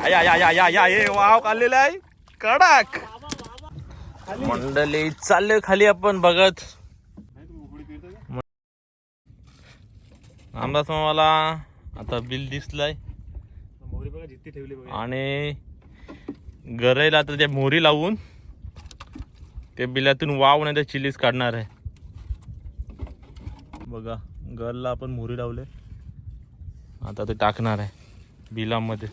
या या या या या हे वाव काढलेला आहे कडक. मंडळी चालले खाली आपण बघत. आमदास मामाला आता बिल दिसलंय आणि गरईला आता त्या मोहरी लावून ते बिलातून वाव नाही तर चिलीज काढणार आहे. बघा गरला आपण मोहरी लावले, आता ते टाकणार आहे बिलामध्ये.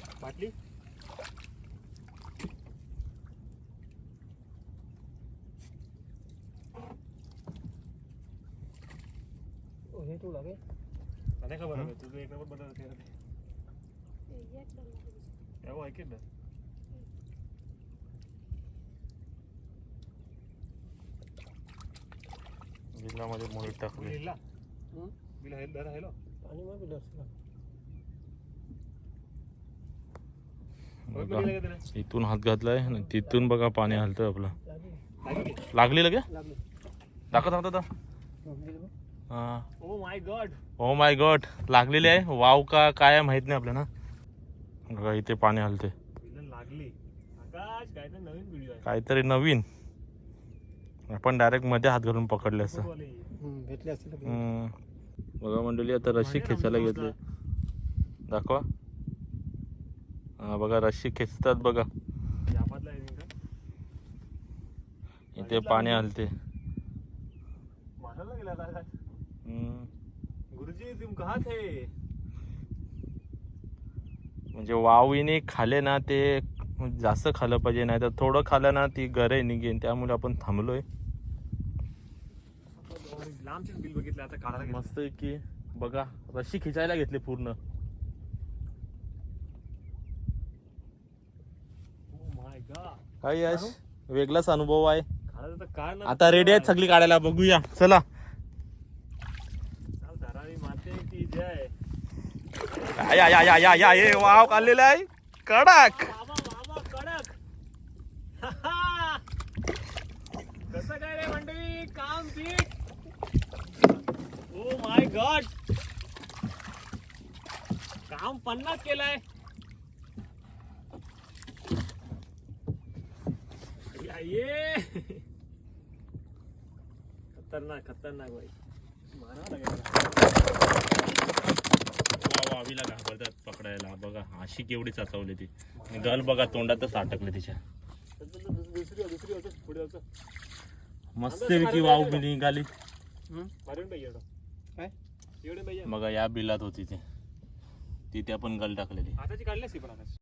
बिलामध्ये मोहरी टाकली. इथून हात घातलाय आणि तिथून बघा पाणी हलतंय आपलं. लागली लगे दाखवत होता. ओ माय गॉड लागलेली आहे. वाव का काय माहित नाही आपल्याला. बघा इथे पाणी हलते, काहीतरी नवीन. आपण डायरेक्ट मध्ये हात घालून पकडले असं. बघा मंडळी आता रस्सी खेचायला घेतली. दाखवा. हा बघा रस्सी खेचतात बघा. इथे पाणी हलते. म्हणजे वावीने खाले ना ते जास्त खाल्लं पाहिजे, नाही तर थोडं खाल्लं ना ती गरई निघेन. त्यामुळे आपण थांबलोय. मस्त की बघा रस्सी खिचायला घेतली पूर्ण. काय यश वेगळाच अनुभव आहे. आता रेडी आहेत सगळी काढायला. बघूया चला. या या या या या हे वाव काढलेला आहे कडक. कसं काय रे मंडळी काम फिट. ओ माय गॉड काम 50 केलाय. ये खतरनाक खतरनाक भाई. वावीला घाबरतात पकडायला. बघा अशी केवढी चाचवली ती. गल बघा तोंडातच अटकले तिच्या. मस्त पैकी वाव निघाली. बघा या बिलात होती ती. तिथे आपण गल टाकलेली.